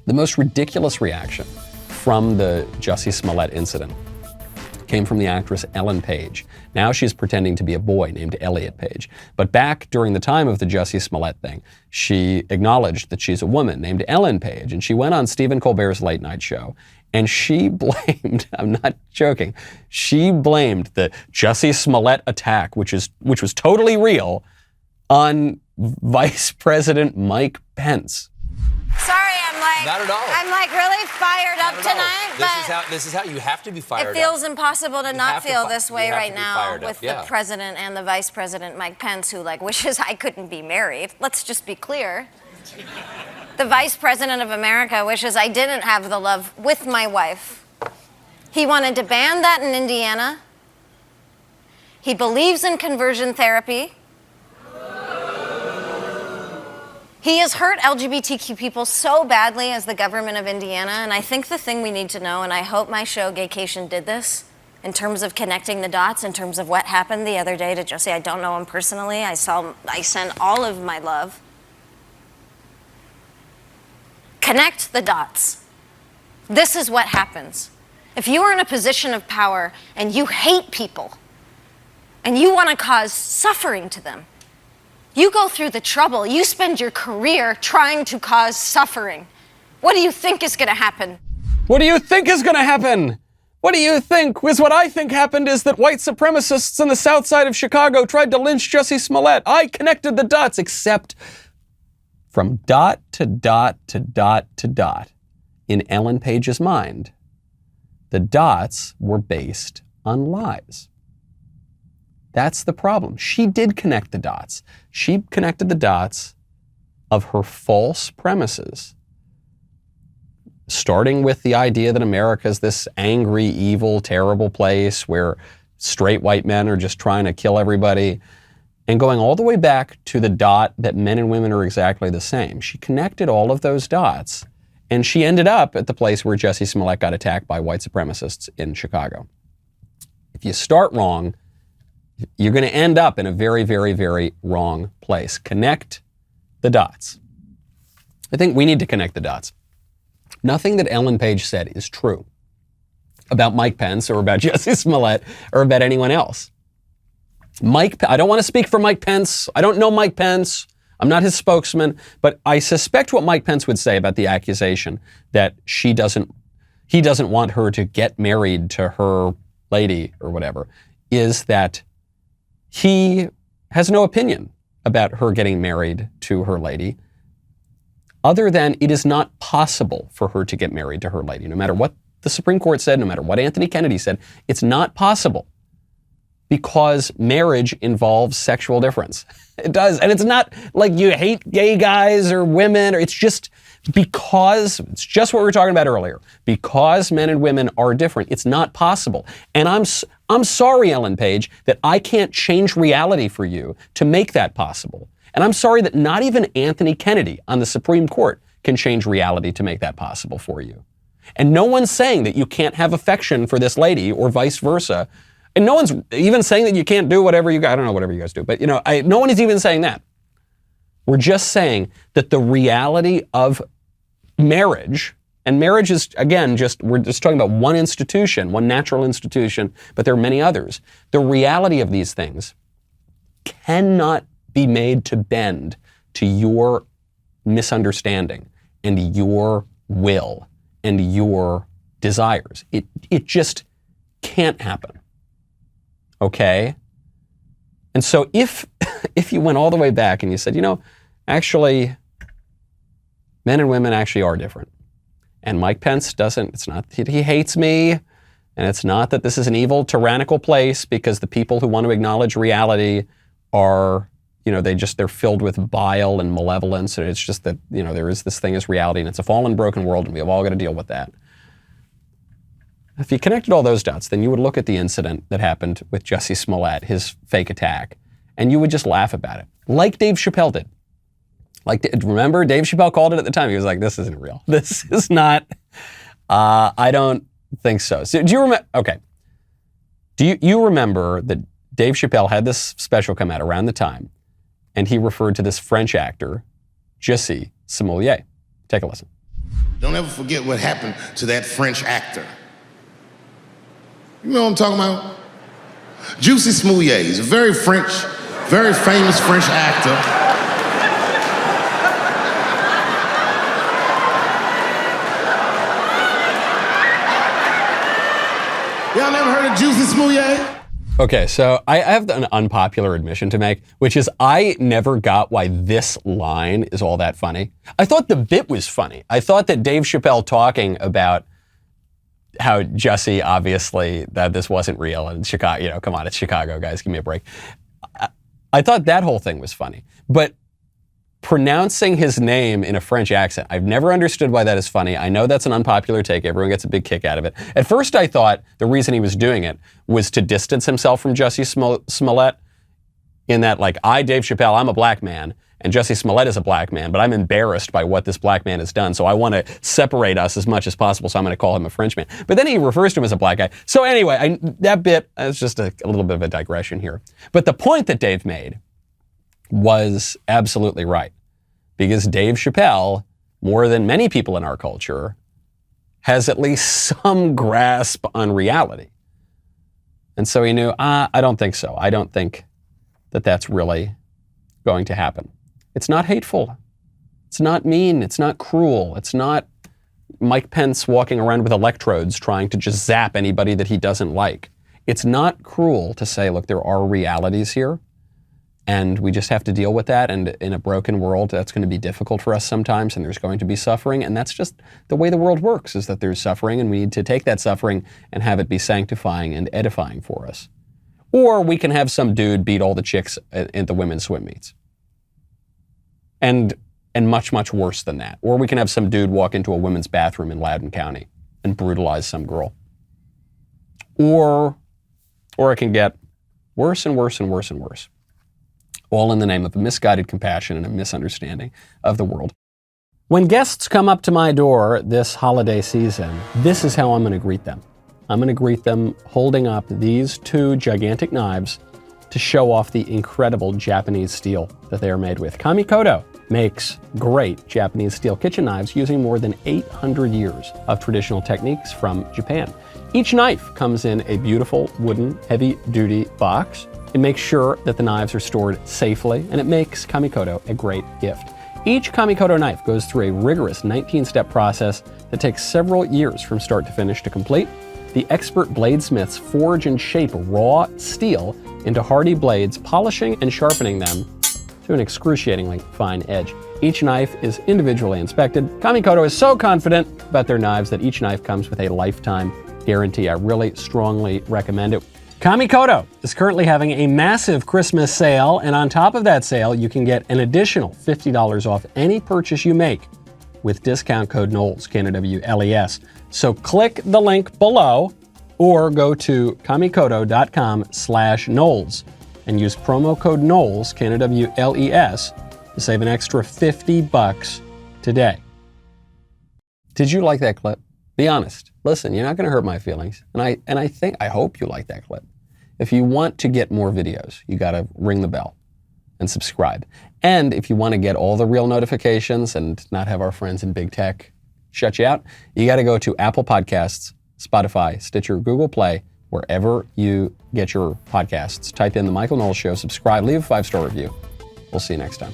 The most ridiculous reaction from the Jussie Smollett incident came from the actress Ellen Page. Now she's pretending to be a boy named Elliot Page. But back during the time of the Jussie Smollett thing, she acknowledged that she's a woman named Ellen Page, and she went on Stephen Colbert's late night show, and she blamed, I'm not joking, she blamed the Jussie Smollett attack, which was totally real, on Vice President Mike Pence. Sorry, not at all. I'm like really fired up tonight. This is how you have to be fired up. It feels impossible to not feel this way right now with the president and the vice president, Mike Pence, who wishes I couldn't be married. Let's just be clear. The vice president of America wishes I didn't have the love with my wife. He wanted to ban that in Indiana. He believes in conversion therapy. He has hurt LGBTQ people so badly as the government of Indiana, and I think the thing we need to know, and I hope my show Gaycation did this, in terms of connecting the dots, in terms of what happened the other day to Jussie. I don't know him personally. I sent all of my love. Connect the dots. This is what happens. If you are in a position of power and you hate people and you want to cause suffering to them, you go through the trouble. You spend your career trying to cause suffering. What do you think is going to happen? What do you think is going to happen? What do you think? Because what I think happened is that white supremacists on the south side of Chicago tried to lynch Jussie Smollett. I connected the dots, except from dot to dot to dot to dot, in Ellen Page's mind, the dots were based on lies. That's the problem. She did connect the dots. She connected the dots of her false premises, starting with the idea that America is this angry, evil, terrible place where straight white men are just trying to kill everybody, and going all the way back to the dot that men and women are exactly the same. She connected all of those dots, and she ended up at the place where Jussie Smollett got attacked by white supremacists in Chicago. If you start wrong, you're going to end up in a very, very, very wrong place. Connect the dots. I think we need to connect the dots. Nothing that Ellen Page said is true about Mike Pence or about Jussie Smollett or about anyone else. I don't want to speak for Mike Pence. I don't know Mike Pence. I'm not his spokesman, but I suspect what Mike Pence would say about the accusation that he doesn't want her to get married to her lady or whatever, is that he has no opinion about her getting married to her lady, other than it is not possible for her to get married to her lady. No matter what the Supreme Court said, no matter what Anthony Kennedy said, it's not possible because marriage involves sexual difference. It does. And it's not like you hate gay guys or women, or it's just what we were talking about earlier. Because men and women are different, it's not possible. And I'm sorry, Ellen Page, that I can't change reality for you to make that possible. And I'm sorry that not even Anthony Kennedy on the Supreme Court can change reality to make that possible for you. And no one's saying that you can't have affection for this lady or vice versa. And no one's even saying that you can't do whatever I don't know, whatever you guys do. But, no one is even saying that. We're just saying that the reality of marriage, and marriage is, again, we're just talking about one institution, one natural institution, but there are many others. The reality of these things cannot be made to bend to your misunderstanding and your will and your desires. It just can't happen. Okay? And so if you went all the way back and you said, actually, men and women actually are different. And Mike Pence it's not, he hates me, and it's not that this is an evil, tyrannical place because the people who want to acknowledge reality are, they're filled with bile and malevolence, and it's just that, there is this thing as reality, and it's a fallen, broken world, and we have all got to deal with that. If you connected all those dots, then you would look at the incident that happened with Jussie Smollett, his fake attack, and you would just laugh about it, like Dave Chappelle did. Remember, Dave Chappelle called it at the time. He was like, this isn't real. This is not, I don't think so. So do you remember, okay. Do you remember that Dave Chappelle had this special come out around the time, and he referred to this French actor, Jussie Smollett? Take a listen. Don't ever forget what happened to that French actor. You know what I'm talking about? Jussie Smollett. He's a very famous French actor. Y'all never heard of Jussie Smollett? Okay, so I have an unpopular admission to make, which is I never got why this line is all that funny. I thought the bit was funny. I thought that Dave Chappelle talking about how Jussie, obviously, that this wasn't real, and Chicago, come on, it's Chicago, guys, give me a break. I thought that whole thing was funny. But pronouncing his name in a French accent, I've never understood why that is funny. I know that's an unpopular take. Everyone gets a big kick out of it. At first, I thought the reason he was doing it was to distance himself from Jussie Smollett, in that, like, Dave Chappelle, I'm a black man, and Jussie Smollett is a black man, but I'm embarrassed by what this black man has done, so I want to separate us as much as possible, so I'm going to call him a Frenchman. But then he refers to him as a black guy. So anyway, that bit is just a little bit of a digression here. But the point that Dave made was absolutely right. Because Dave Chappelle, more than many people in our culture, has at least some grasp on reality. And so he knew, I don't think so. I don't think that that's really going to happen. It's not hateful. It's not mean. It's not cruel. It's not Mike Pence walking around with electrodes trying to just zap anybody that he doesn't like. It's not cruel to say, look, there are realities here. And we just have to deal with that. And in a broken world, that's going to be difficult for us sometimes. And there's going to be suffering. And that's just the way the world works, is that there's suffering. And we need to take that suffering and have it be sanctifying and edifying for us. Or we can have some dude beat all the chicks at the women's swim meets. And much, much worse than that. Or we can have some dude walk into a women's bathroom in Loudoun County and brutalize some girl. Or it can get worse and worse and worse and worse. All in the name of a misguided compassion and a misunderstanding of the world. When guests come up to my door this holiday season, this is how I'm going to greet them. I'm going to greet them holding up these two gigantic knives to show off the incredible Japanese steel that they are made with. Kamikoto makes great Japanese steel kitchen knives using more than 800 years of traditional techniques from Japan. Each knife comes in a beautiful wooden heavy-duty box. It makes sure that the knives are stored safely, and it makes Kamikoto a great gift. Each Kamikoto knife goes through a rigorous 19-step process that takes several years from start to finish to complete. The expert bladesmiths forge and shape raw steel into hardy blades, polishing and sharpening them to an excruciatingly fine edge. Each knife is individually inspected. Kamikoto is so confident about their knives that each knife comes with a lifetime guarantee. I really strongly recommend it. Kamikoto is currently having a massive Christmas sale, and on top of that sale, you can get an additional $50 off any purchase you make with discount code Knowles, K-N-O-W-L-E-S. So click the link below or go to kamikoto.com/Knowles and use promo code Knowles, K-N-O-W-L-E-S, to save an extra $50 today. Did you like that clip? Be honest. Listen, you're not going to hurt my feelings. And I hope you like that clip. If you want to get more videos, you got to ring the bell and subscribe. And if you want to get all the real notifications and not have our friends in big tech shut you out, you got to go to Apple Podcasts, Spotify, Stitcher, Google Play, wherever you get your podcasts. Type in The Michael Knowles Show, subscribe, leave a 5-star review. We'll see you next time.